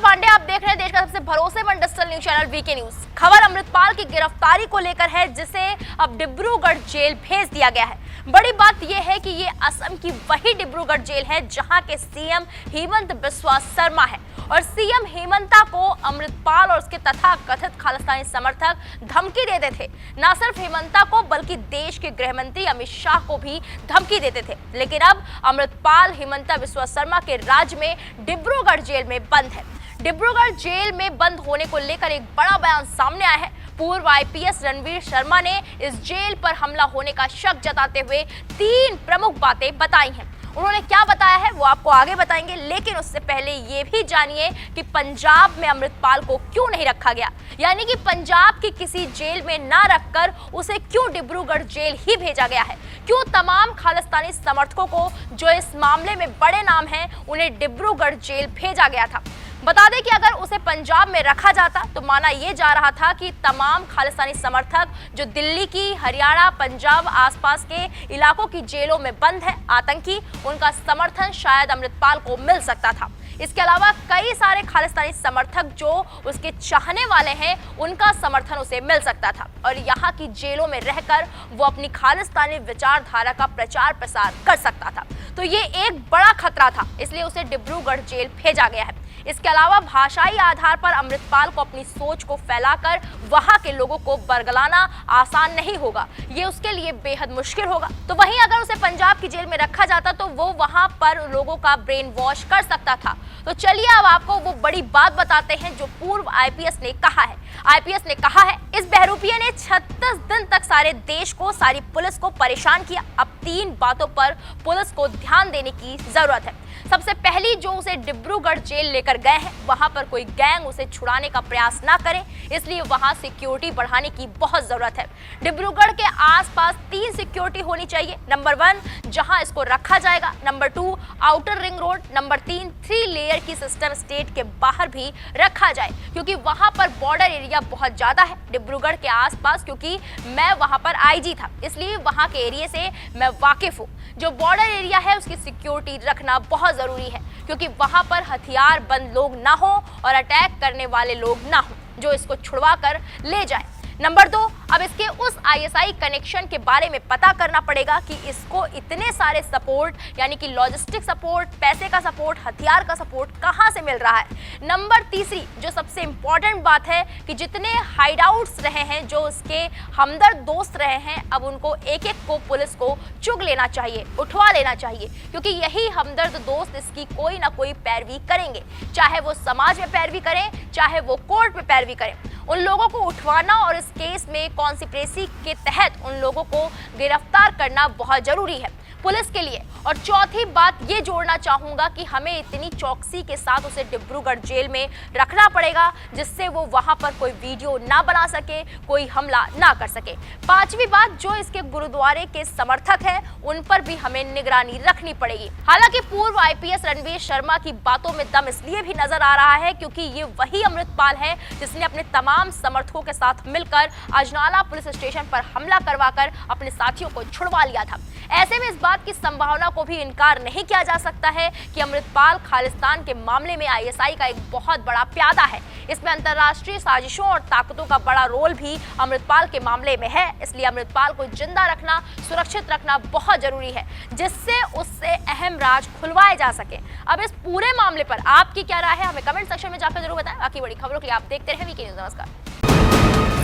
पांडे, आप देख रहे हैं देश का सबसे भरोसेमंद digital news channel VK news. खबर अमृतपाल की गिरफ्तारी को लेकर है, जिसे अब डिब्रूगढ़ जेल भेज दिया गया है। बड़ी बात यह है कि ये असम की वही डिब्रूगढ़ जेल है जहां के सीएम हेमंत बिस्वा शर्मा है और सीएम हेमंता को अमृतपाल और उसके तथाकथित खालिस्तानी समर्थक धमकी देते थे। न सिर्फ हेमंता को बल्कि देश के गृह मंत्री अमित शाह को भी धमकी देते थे। लेकिन अब अमृतपाल हेमंता बिस्वा शर्मा के राज में डिब्रूगढ़ जेल में बंद है। डिब्रूगढ़ जेल में बंद होने को लेकर एक बड़ा बयान सामने आया है। पूर्व आईपीएस रणवीर शर्मा ने इस जेल पर हमला होने का शक जताते हुए 3 प्रमुख बातें बताई हैं। उन्होंने क्या बताया है वो आपको आगे बताएंगे, लेकिन उससे पहले ये भी जानिए कि पंजाब में अमृतपाल को क्यों नहीं रखा गया, यानी कि पंजाब की किसी जेल में ना रखकर उसे क्यों डिब्रूगढ़ जेल ही भेजा गया है। क्यों तमाम खालिस्तानी समर्थकों को जो इस मामले में बड़े नाम हैं उन्हें डिब्रूगढ़ जेल भेजा गया था। बता दें कि अगर उसे पंजाब में रखा जाता तो माना यह जा रहा था कि तमाम खालिस्तानी समर्थक जो दिल्ली की, हरियाणा, पंजाब आसपास के इलाकों की जेलों में बंद है आतंकी, उनका समर्थन शायद अमृतपाल को मिल सकता था। इसके अलावा कई सारे खालिस्तानी समर्थक जो उसके चाहने वाले हैं उनका समर्थन उसे मिल सकता था और यहाँ की जेलों में रहकर वो अपनी खालिस्तानी विचारधारा का प्रचार प्रसार कर सकता था। तो ये एक बड़ा खतरा था, इसलिए उसे डिब्रूगढ़ जेल भेजा गया है। इसके अलावा भाषाई आधार पर अमृतपाल को अपनी सोच को फैलाकर वहां के लोगों को बरगलाना आसान नहीं होगा, ये उसके लिए बेहद मुश्किल होगा। तो वहीं अगर उसे पंजाब की जेल में रखा जाता तो वो वहां पर लोगों का ब्रेन वॉश कर सकता था। तो चलिए अब आपको वो बड़ी बात बताते हैं जो पूर्व आईपीएस ने कहा है। आईपीएस ने कहा है, इस बहरूपिया ने 36 दिन तक सारे देश को, सारी पुलिस को परेशान किया। अब 3 बातों पर पुलिस को ध्यान देने की जरूरत है। सबसे पहली, जो उसे डिब्रूगढ़ जेल लेकर गए हैं वहां पर कोई गैंग उसे छुड़ाने का प्रयास ना करे, इसलिए वहां सिक्योरिटी बढ़ाने की बहुत जरूरत है। डिब्रूगढ़ के आसपास 3 सिक्योरिटी होनी चाहिए। नंबर 1 जहां इसको रखा जाएगा, number 2 outer ring road, number 3 layer की सिस्टम स्टेट के बाहर भी रखा जाए, क्योंकि वहां पर बॉर्डर एरिया बहुत ज्यादा है डिब्रूगढ़ के आसपास। क्योंकि मैं वहां पर आईजी था, इसलिए वहां के एरिया से मैं वाकिफ हूँ। जो बॉर्डर एरिया है उसकी सिक्योरिटी रखना बहुत जरूरी है, क्योंकि वहां पर हथियार बंद लोग ना हो और अटैक करने वाले लोग ना हो जो इसको छुड़वा कर ले जाए। नंबर 2, अब इसके उस आईएसआई कनेक्शन के बारे में पता करना पड़ेगा कि इसको इतने सारे सपोर्ट, यानी कि लॉजिस्टिक सपोर्ट, पैसे का सपोर्ट, हथियार का सपोर्ट कहां से मिल रहा है। नंबर 3, जो सबसे इंपॉर्टेंट बात है कि जितने हाइडआउट्स रहे हैं, जो उसके हमदर्द दोस्त रहे हैं, अब उनको एक-एक को पुलिस को चुग लेना चाहिए, उठवा लेना चाहिए, क्योंकि यही हमदर्द दोस्त इसकी कोई ना कोई पैरवी करेंगे, चाहे वो समाज में पैरवी करें, चाहे वो कोर्ट में पैरवी करें। उन लोगों को उठवाना और इस केस में कॉन्स्पिरेसी के तहत उन लोगों को गिरफ्तार करना बहुत जरूरी है पुलिस के लिए। और चौथी बात ये जोड़ना चाहूंगा कि हमें इतनी चौकसी के साथ उसे डिब्रूगढ़ जेल में रखना पड़ेगा जिससे वो वहां पर कोई वीडियो ना बना सके, कोई हमला ना कर सके। 5वीं बात, जो इसके गुरुद्वारे के समर्थक हैं उन पर भी हमें निगरानी रखनी पड़ेगी। हालांकि पूर्व आईपीएस रणवीर शर्मा की बातों में दम इसलिए भी नजर आ रहा है क्योंकि ये वही अमृतपाल है जिसने अपने तमाम समर्थकों के साथ मिलकर अजनाला पुलिस स्टेशन पर हमला करवाकर अपने साथियों को छुड़वा लिया था। ऐसे में इस बात की संभावना को भी इनकार नहीं किया जा सकता है कि अमृतपाल खालिस्तान के मामले में आईएसआई का एक बहुत बड़ा प्यादा है। इसमें अंतर्राष्ट्रीय साजिशों और ताकतों का बड़ा रोल भी अमृतपाल के मामले में है। इसलिए अमृतपाल को जिंदा रखना, सुरक्षित रखना बहुत जरूरी है, जिससे उससे अहम राज खुलवाए जा सके। अब इस पूरे मामले पर आपकी क्या राय है, हमें कमेंट सेक्शन में जाकर जरूर बताएं। बाकी बड़ी खबरों के लिए आप देखते रहे वीके न्यूज। नमस्कार।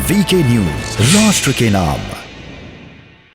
वीके न्यूज, राष्ट्र के नाम।